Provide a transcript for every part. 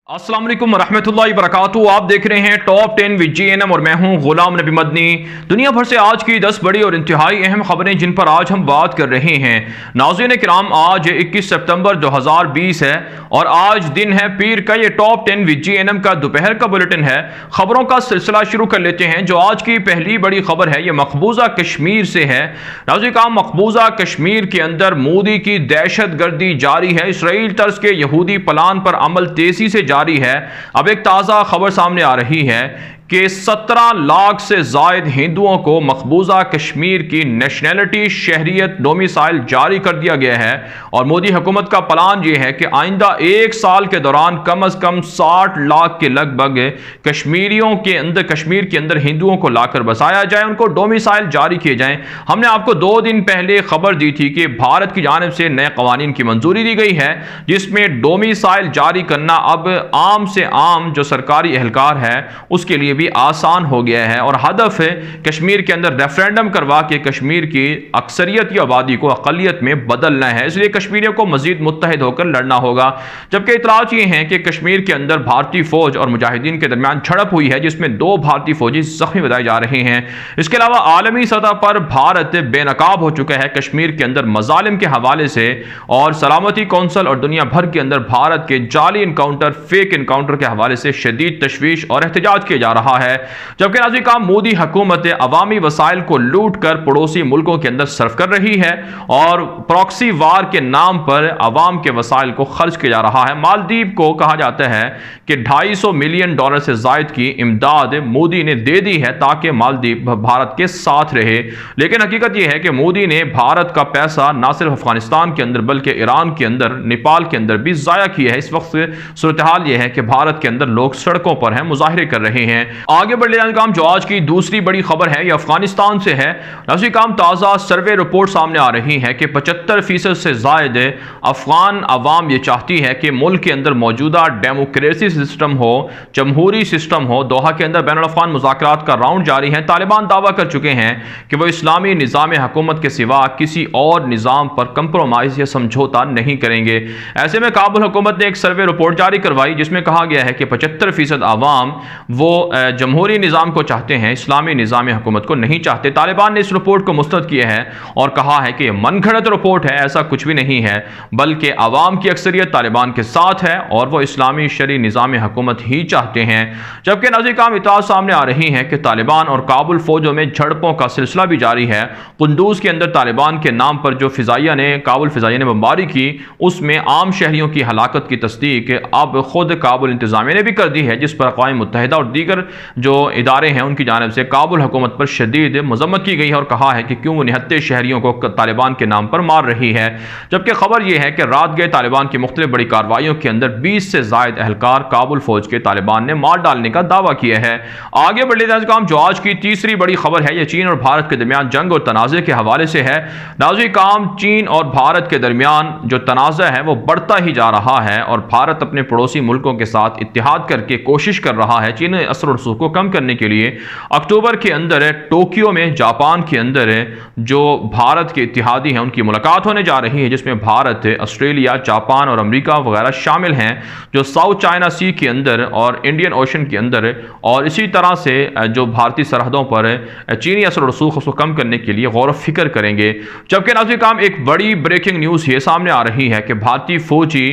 अस्सलाम वालेकुम रहमतुल्लाहि वबरकातुहू। आप देख रहे हैं टॉप 10 विद GNM और मैं हूं गुलाम नबी मदनी। दुनिया भर से आज की 10 बड़ी और इंतहाई अहम खबरें जिन पर आज हम बात कर रहे हैं। नाज़रीन किराम, आज 21 सितंबर 2020 है और आज दिन है पीर का। ये टॉप 10 विद GNM का दोपहर का बुलेटिन है। खबरों का सिलसिला शुरू कर लेते हैं। जो आज की पहली बड़ी खबर है ये मकबूजा कश्मीर से है। नाज़रीन किराम, मकबूजा कश्मीर के अंदर मोदी की दहशत गर्दी जारी है। इसराइल तर्ज के यहूदी प्लान पर अमल तेजी से जारी है। अब एक ताज़ा खबर सामने आ रही है कि 17 लाख से जायद हिंदुओं को मकबूजा कश्मीर की नेशनैलिटी शहरियत डोमिसाइल जारी कर दिया गया है और मोदी हुकूमत का प्लान यह है कि आइंदा एक साल के दौरान कम अज कम 60 लाख के लगभग कश्मीर के अंदर हिंदुओं को लाकर बसाया जाए, उनको डोमिसाइल जारी किए जाएं। हमने आपको 2 दिन पहले खबर दी थी कि भारत की जानिब से नए कवानीन की मंजूरी दी गई है जिसमें डोमिसाइल जारी करना अब आम से आम जो सरकारी एहलकार है उसके लिए भी आसान हो गया है और हदफ है कश्मीर के अंदर रेफरेंडम करवा के कश्मीर की अक्सरियत या आबादी को अकलियत में बदलना है। इसलिए कश्मीरियों को मजीद मुत्तहिद होकर लड़ना होगा। जबकि इतलात ये हैं कि कश्मीर के अंदर भारतीय फौज और मुजाहिदीन के दरमियान झड़प हुई है जिसमें 2 भारतीय फौजी जख्मी बताए जा रहे हैं। इसके अलावा आलमी सतह पर भारत बेनकाब हो चुका है कश्मीर के अंदर मजालिम के हवाले से और सलामती कौंसल और दुनिया भर के अंदर भारत के जाली इनकाउंटर, फेक इनकाउंटर के हवाले से शदीद तशवीश और एहतजाज किया जा रहा है। जबकि नाज़रीन काम मोदी हुकूमत अवामी वसाइल को लूट कर पड़ोसी मुल्कों के अंदर सर्फ कर रही है और प्रॉक्सी वार के नाम पर अवाम के वसाइल को खर्च किया जा रहा है। मालदीव को कहा जाता है कि $250 मिलियन से जायद की इमदाद मोदी ने दे दी है ताकि मालदीव भारत के साथ रहे। लेकिन हकीकत यह है कि मोदी ने भारत का पैसा न सिर्फ अफगानिस्तान के अंदर बल्कि ईरान के अंदर, नेपाल के अंदर भी जाया किया है। इस वक्त सूरत हाल यह है कि भारत के अंदर लोग सड़कों पर हैं, मुजाहरे कर रहे हैं। आगे बढ़ लेने काम जो आज की दूसरी बड़ी खबर है यह अफगानिस्तान से है। नाज़रीन काम, ताज़ा सर्वे रिपोर्ट सामने आ रही है कि 75% से जायद अफगान अवाम ये चाहती है कि मुल्क के अंदर मौजूदा डेमोक्रेसी सिस्टम हो, जमहूरी सिस्टम हो। दोहा के अंदर बैनुल-अफ़गान मुज़ाकरात का राउंड जारी है। तालिबान दावा कर चुके हैं कि वो इस्लामी निज़ाम हुकूमत के सिवा किसी और निज़ाम पर कंप्रोमाइज़ या समझौता नहीं करेंगे। ऐसे में काबुल हुकूमत ने एक सर्वे रिपोर्ट जारी करवाई जिसमें कहा गया है कि 75% आवाम वो जमहूरी निज़ाम को चाहते हैं, इस्लामी निज़ाम हुकूमत को नहीं चाहते। तालिबान ने इस रिपोर्ट को मुस्तरद किया है और कहा है कि यह मनगढ़ंत रिपोर्ट है, ऐसा कुछ भी नहीं है, बल्कि आवाम की अक्सरियत तालिबान के साथ है और वह इस्लामी शरी निज़ाम हुकूमत ही चाहते हैं। जबकि नाज़रीन काम इत्तलात सामने आ रही है कि तालिबान और काबुल फौजों में झड़पों का सिलसिला भी जारी है। कुंदूज के अंदर तालिबान के नाम पर जो काबुल फ़िज़ाइया ने बमबारी की उसमें आम शहरियों की हलाकत की तस्दीक अब खुद काबुल इंतज़ामिया ने भी कर दी है, जिस पर अक़वाम मुत्तहिदा और दीगर जो इदारे हैं उनकी जानिब से काबुल हुकूमत पर शदीद मजम्मत की गई है और कहा है कि क्यों वो निहत्ते शहरियों को तालिबान के नाम पर मार रही है। जबकि खबर यह है कि रात गए तालिबान की मुख्तलिफ बड़ी कार्रवाइयों के अंदर 20 से जायद एहलकार काबुल फौज के तालिबान ने मार डालने का दावा किया है। आगे बढ़ लेते हैं जो आज की तीसरी बड़ी खबर है यह चीन और भारत के दरमियान जंग और तनाज़े के हवाले से है। नाज़रीन काम, चीन और भारत के दरमियान जो तनाज़ा है वो बढ़ता ही जा रहा है और भारत अपने पड़ोसी मुल्कों के साथ इत्तेहाद करके कोशिश कर रहा है चीन असर और रसूख को कम करने के लिए। अक्टूबर के अंदर टोक्यो में, जापान के अंदर जो भारत के इत्तेहादी हैं उनकी मुलाकात होने जा रही है जिसमें भारत, ऑस्ट्रेलिया, जापान और अमेरिका वगैरह शामिल हैं जो साउथ चाइना सी के अंदर और इंडियन ओशन के अंदर और इसी तरह से जो भारतीय सरहदों पर चीनी असर और रसूख उसको कम करने के लिए गौर फिक्र करेंगे। जबकि नाज़रीन काम, एक बड़ी ब्रेकिंग न्यूज़ ये सामने आ रही है कि भारतीय फौजी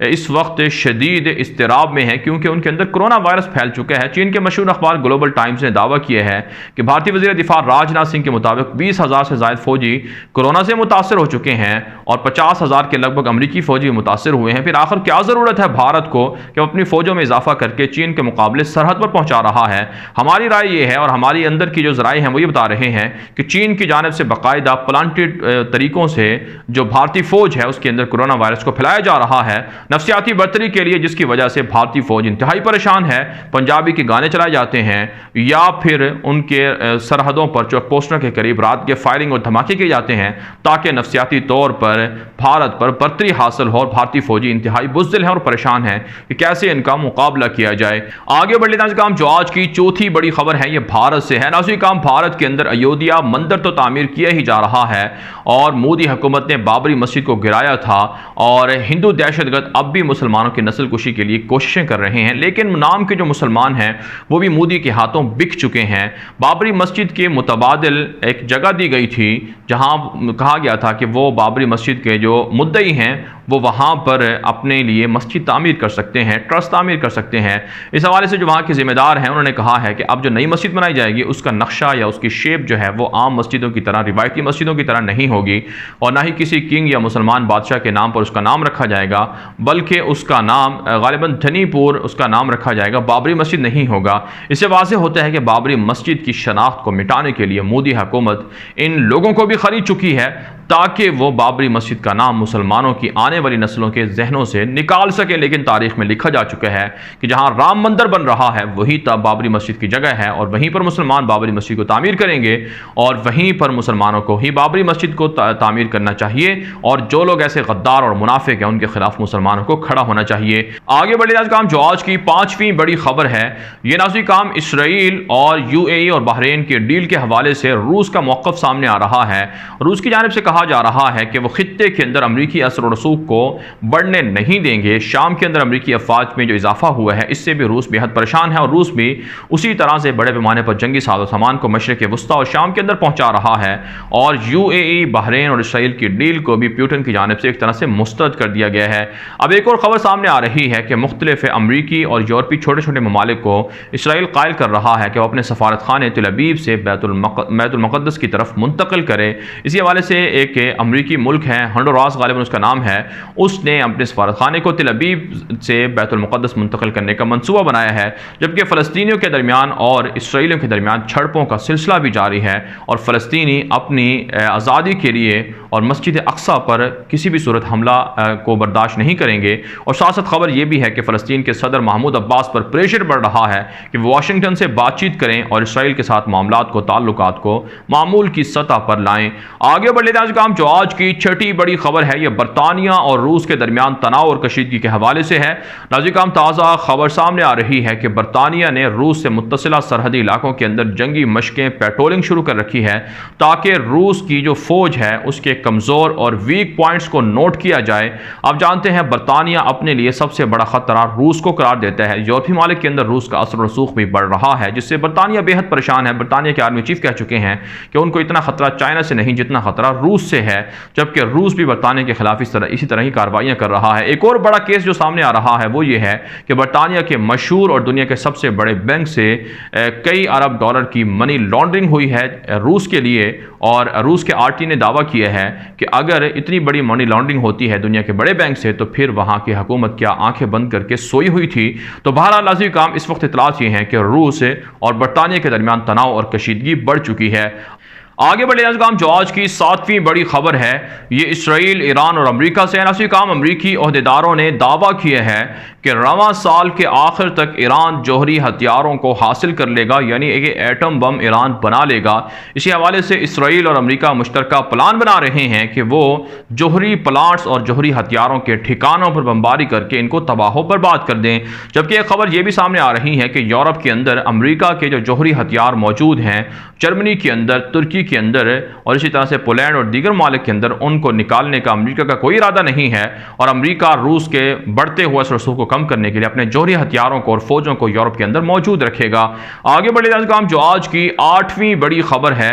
इस वक्त शदीद इस्तिराब में है क्योंकि उनके अंदर कोरोना वायरस फैल चुका है। चीन के मशहूर अखबार ग्लोबल टाइम्स ने दावा किया है कि भारतीय वज़ीर दिफा राजनाथ सिंह के मुताबिक 20,000 से ज़ायद फौजी कोरोना से मुतासर हो चुके हैं और 50,000 के लगभग अमरीकी फौजी मुतासर हुए हैं। फिर आखिर क्या ज़रूरत है भारत को कि अपनी फौजों में इजाफा करके चीन के मुकाबले सरहद पर पहुंचा रहा है? हमारी राय यह है और हमारी अंदर की जो ज़राए हैं वो ये बता रहे हैं कि चीन की जानिब से बाकायदा प्लांटेड तरीकों से जो भारतीय फौज है उसके अंदर कोरोना वायरस को फैलाया जा रहा है नफसियाती बर्तरी के लिए, जिसकी वजह से भारतीय फौज इंतहाई परेशान है। पंजाबी के गाने चलाए गिराए जाते हैं या फिर उनके सरहदों पर चेक पोस्टों के करीब रात के फायरिंग और धमाके किए जाते हैं ताकि नफसियाती तौर पर भारत पर बर्तरी हासिल हो। और भारतीय फौजी इंतहाई बुज़दिल हैं और परेशान हैं कि कैसे इनका मुकाबला किया जाए। आगे बढ़ लेते हैं काम जो आज की चौथी बड़ी खबर है ये भारत से है। नाज़रीन काम भारत के अंदर अयोध्या मंदिर तो तामीर किया ही जा रहा है और मोदी हुकूमत ने बाबरी मस्जिद को गिराया था और हिंदू दहशतगर्द अब भी मुसलमानों की नस्ल कुशी के लिए कोशिशें कर रहे हैं, लेकिन नाम के जो मुसलमान हैं वो भी मोदी के हाथों बिक चुके हैं। बाबरी मस्जिद के मुतबादिल एक जगह दी गई थी जहां कहा गया था कि वो बाबरी मस्जिद के जो मुद्दई हैं वो वहाँ पर अपने लिए मस्जिद तामीर कर सकते हैं, ट्रस्ट तामीर कर सकते हैं। इस हवाले से जो वहाँ के ज़िम्मेदार हैं उन्होंने कहा है कि अब जो नई मस्जिद बनाई जाएगी उसका नक्शा या उसकी शेप जो है वो आम मस्जिदों की तरह, रिवायती मस्जिदों की तरह नहीं होगी और ना ही किसी किंग या मुसलमान बादशाह के नाम पर उसका नाम रखा जाएगा, बल्कि उसका नाम गालिबन धनीपुर उसका नाम रखा जाएगा, बाबरी मस्जिद नहीं होगा। इससे वाज़ेह होता है कि बाबरी मस्जिद की शनाख्त को मिटाने के लिए मोदी हुकूमत इन लोगों को भी खरीद चुकी है ताकि वो बाबरी मस्जिद का नाम मुसलमानों की आने वाली नस्लों के जहनों से निकाल सके। लेकिन तारीख में लिखा जा चुका है कि जहां राम मंदिर बन रहा है वही तब बाबरी मस्जिद की जगह है और वहीं पर मुसलमान बाबरी मस्जिद को तामीर करेंगे और वहीं पर मुसलमानों को ही बाबरी मस्जिद को तामीर करना चाहिए और जो लोग ऐसे गद्दार और मुनाफिक हैं उनके खिलाफ मुसलमानों को खड़ा होना चाहिए। आगे बढ़े आज काम जो आज की पांचवीं बड़ी खबर है ये नाज़रीन काम इसराइल और यूएई और बहरीन के डील के हवाले से रूस का मौक़िफ़ सामने आ रहा है। रूस की जानिब से कहा जा रहा है कि वो खित्ते के अंदर अमरीकी असर और रसूख को बढ़ने नहीं देंगे। शाम के अंदर अमरीकी अफवाज में जो इजाफा हुआ है इससे भी रूस बेहद परेशान है और रूस भी उसी तरह से बड़े पैमाने पर जंगी साजो सामान को मशरिक़ वस्ता और शाम के अंदर पहुंचा रहा है और यूएई, बहरीन और इसराइल की डील को भी पुतिन की जानिब से एक तरह से मुस्तरद कर दिया गया है। अब एक और खबर सामने आ रही है कि मुख्तलिफ अमरीकी और यूरोपीय छोटे छोटे ममालिक को इसराइल कायल कर रहा है कि वह अपने सफारत खाने तेल अवीव से बैतुल मुक़द्दस की तरफ मुंतकिल करे। इसी हवाले से एक अमरीकी मुल्क है होंडुरास, गालिबन उसका नाम है, उसने अपने सफारत खाने को तेल अवीव से बैतुल मुक़द्दस मुंतकिल करने का मंसूबा बनाया है, जबकि फ़लस्तीनियों के दरमियान और इसराइलियों के दरमियान झड़पों का सिलसिला भी जारी है और फ़लस्तीनी अपनी आज़ादी के लिए और मस्जिद अक्सा पर किसी भी सूरत हमला को बर्दाश्त नहीं करेंगे। और साथ साथ खबर यह भी है कि फ़लस्तीन के सदर महमूद अब्बास पर प्रेशर बढ़ रहा है कि वाशिंगटन से बातचीत करें और इसराइल के साथ मामलात को, ताल्लुकात को मामूल की सतह पर लाएं। आगे बढ़ लेते हैं काम जो आज की छठी बड़ी खबर है यह बरतानिया और रूस के दरमियान तनाव और कशीदगी के हवाले से है। नाज़रीन काम ताज़ा खबर सामने आ रही है कि बरतानिया ने रूस से मुत्तसिला सरहदी इलाकों के अंदर जंगी मशकें, पेट्रोलिंग शुरू कर रखी है ताकि रूस की जो फौज है उसके कमज़ोर और वीक पॉइंट्स को नोट किया जाए। आप जानते हैं बरतानिया अपने लिए सबसे बड़ा खतरा रूस को करार देता है। यूरोपीय मालिक के अंदर रूस का असर रसूख भी बढ़ रहा है जिससे बरतानिया बेहद परेशान है। बरतानिया के आर्मी चीफ कह चुके हैं कि उनको इतना खतरा चाइना से नहीं जितना खतरा रूस से है, जबकि रूस भी बरतानिया के खिलाफ इसी तरह ही कार्रवाइयां कर रहा है। एक और बड़ा केस जो सामने आ रहा है वो ये है कि बरतानिया के मशहूर और दुनिया के सबसे बड़े बैंक से कई अरब डॉलर की मनी लॉन्ड्रिंग हुई है रूस के लिए और रूस के आरटी ने दावा किया है कि अगर इतनी बड़ी मनी लॉन्ड्रिंग होती है दुनिया के बड़े बैंक से तो फिर वहां की हुकूमत क्या आंखें बंद करके सोई हुई थी। तो बहरहाल नाज़रीन काम इस वक्त इतलात ये हैं कि रूस और बरतानिया के दरमियान तनाव और कशीदगी बढ़ चुकी है। आगे बढ़े काम जो आज की सातवीं बड़ी खबर है ये इसराइल, ईरान और अमेरिका से है। काम अमरीकी ओहदेदारों ने दावा किया है कि रवां साल के आखिर तक ईरान जौहरी हथियारों को हासिल कर लेगा, यानी एक एटम बम ईरान बना लेगा। इसी हवाले से इसराइल और अमेरिका मुश्तरका प्लान बना रहे हैं कि वो जौहरी प्लांट्स और जौहरी हथियारों के ठिकानों पर बमबारी करके इनको तबाह बर्बाद कर दें। जबकि एक खबर यह भी सामने आ रही है कि यूरोप के अंदर अमेरिका के जो जौहरी हथियार मौजूद हैं, जर्मनी के अंदर, तुर्की के अंदर और इसी तरह से पोलैंड और दीगर मालिक के अंदर, उनको निकालने का अमेरिका का कोई इरादा नहीं है और अमेरिका रूस के बढ़ते हुए रसूख को कम करने के लिए अपने जौहरी हथियारों को और फौजों को यूरोप के अंदर मौजूद रखेगा। आगे बढ़े काम जो आज की आठवीं बड़ी खबर है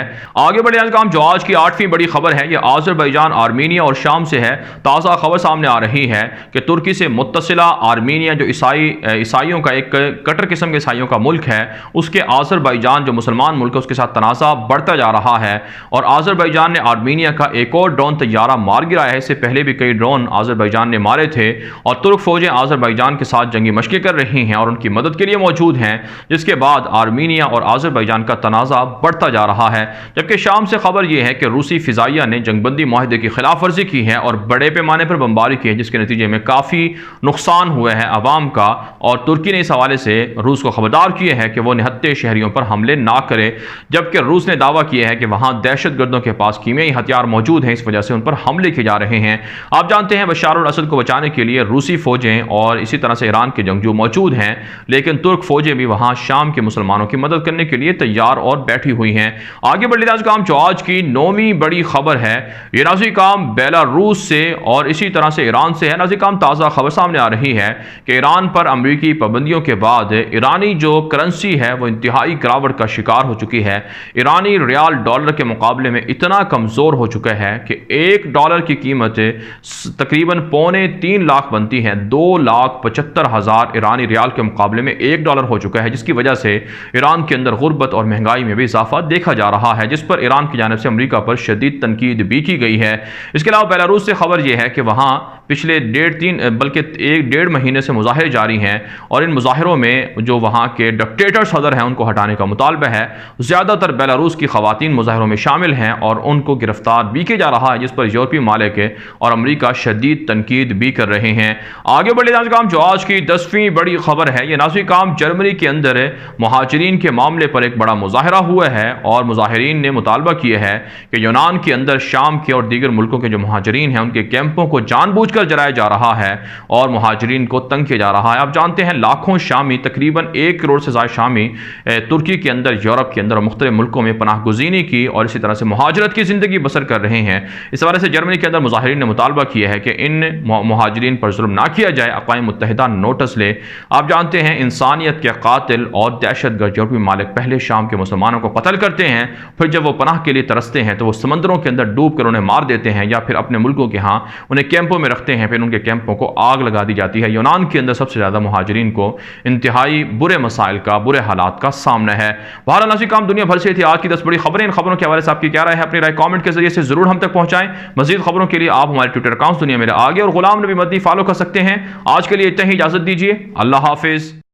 यह आज़रबाईजान, आर्मीनिया और शाम से है। ताज़ा खबर सामने आ रही है कि तुर्की से मुत्तसिला आर्मीनिया जो ईसाइयों का एक कट्टर किस्म के ईसाइयों का मुल्क है, उसके आज़रबाईजान जो मुसलमान मुल्क है उसके साथ तनाज़ा बढ़ता जा रहा है। और आज़रबाईजान ने आर्मीनिया का एक और ड्रोन तैयारा मार गिराया है। इससे पहले भी कई ड्रोन आज़रबाईजान ने मारे थे और तुर्क फौजें आज़रबाईजान के साथ जंगी मशक़ें कर रही हैं और उनकी मदद के लिए मौजूद हैं, जिसके बाद आर्मीनिया और आज़रबाईजान का तनाज़ा बढ़ता जा रहा है। जबकि शाम से खबर यह है कि रूसी फ़िज़ाइया ने जंगबंदी माहदे की खिलाफ वर्जी की है और बड़े पैमाने पर बमबारी की है, जिसके नतीजे में काफ़ी नुकसान हुए हैं आवाम का। और तुर्की ने इस हवाले से रूस को खबरदार किया है कि वो निहत्थे शहरियों पर हमले ना करे, जबकि रूस ने दावा किया है कि वहां दहशतगर्दों के पास कीमियाई हथियार मौजूद हैं, इस वजह से उन पर हमले किए जा रहे हैं। आप जानते हैं बशार अल असद को बचाने के लिए रूसी फौजें और इसी तरह से ईरान के जंगजू मौजूद हैं, लेकिन तुर्क फौजें भी वहां शाम के मुसलमानों की मदद करने के लिए तैयार और बैठी हुई हैं। आगे बढ़ लेते काम जो आज की 9वीं बड़ी खबर है, ये नाज़रीन काम बेलारूस से और इसी तरह से ईरान से है। नाज़रीन काम ताज़ा खबर सामने आ रही है कि ईरान पर अमरीकी पाबंदियों के बाद ईरानी जो करेंसी है वो इंतहाई गिरावट का शिकार हो चुकी है। ईरानी रियाल डॉलर के मुकाबले में इतना कमज़ोर हो चुका है कि $1 की कीमत तकरीबन $3.25 लाख बनती है। 2,75,000 ईरानी रियाल के मुकाबले में $1 हो चुका है, जिसकी वजह से ईरान के अंदर गुर्बत और महंगाई में भी इजाफा देखा जा रहा है, जिस पर ईरान की जानिब से अमरीका पर शदीद तनकीद भी की गई है। इसके अलावा बेलारूस से खबर यह है कि वहाँ पिछले 1.5 महीने से मुजाहिरे जारी हैं और इन मुजाहिरों में जो वहाँ के डिक्टेटर सदर हैं उनको हटाने का मुतालबा है। ज़्यादातर बेलारूस की ख़वातीन मुजाहिरों में शामिल हैं और उनको गिरफ्तार भी किया जा रहा है, जिस पर यूरोपीय मालिक और अमरीका शदीद तनकीद भी कर रहे हैं। आगे बढ़े नाज़रीन काम जो आज की 10वीं बड़ी खबर है, ये नाज़रीन काम जर्मनी के अंदर मुहाजिरीन के मामले पर एक बड़ा मुजाहिरा हुआ है और मुजाहिरीन ने मुतालबा किया है कि यूनान के अंदर शाम के और दीगर मुल्कों के जो मुहाजिरीन हैं उनके कैंपों को जानबूझकर जलाया जा रहा है और मुहाजिरीन को तंग किया जा रहा है। आप जानते हैं लाखों शामी, तकरीबन 1 करोड़ से ज़्यादा शामी तुर्की के अंदर, यूरोप के अंदर और मुख्तलिफ मुल्कों में पनाह गुज़ीनी की और इसी तरह से मुहाजरत की ज़िंदगी बसर कर रहे हैं। इस हवाले से जर्मनी के अंदर मुजाहिरीन ने मुतालबा किया है कि इन मुहाजिरीन पर जुल्म ना किया जाए, अक़वाम मुत्तहिदा नोटिस ले। आप जानते हैं इंसानियत के कातिल और दहशतगर्द यूरोपीय मालिक पहले शाम के मुसलमानों को कत्ल करते हैं, फिर जब वो पनाह के लिए तरसते हैं तो वो समंदरों के अंदर डूब कर उन्हें मार देते हैं या फिर अपने मुल्कों के यहाँ उन्हें कैंपों में रखते हैं, फिर उनके कैंपों को आग लगा दी जाती है। यूनान के अंदर सबसे ज़्यादा मुहाजिरीन को इंतहाई बुरे मसाइल का, बुरे हालात का सामना है। बहरहाल नाज़रीन काम दुनिया भर से थी आज की 10 बड़ी खबरें। इन खबरों के हवाले से आपकी क्या राय है? अपनी राय कमेंट के जरिए से जरूर हम तक पहुंचाएं। मजीद खबरों के लिए आप हमारे ट्विटर अकाउंट दुनिया मेरे आगे और गुलाम नबी मदनी फॉलो कर सकते हैं। आज के लिए इतना ही, इजाजत दीजिए। अल्लाह हाफिज।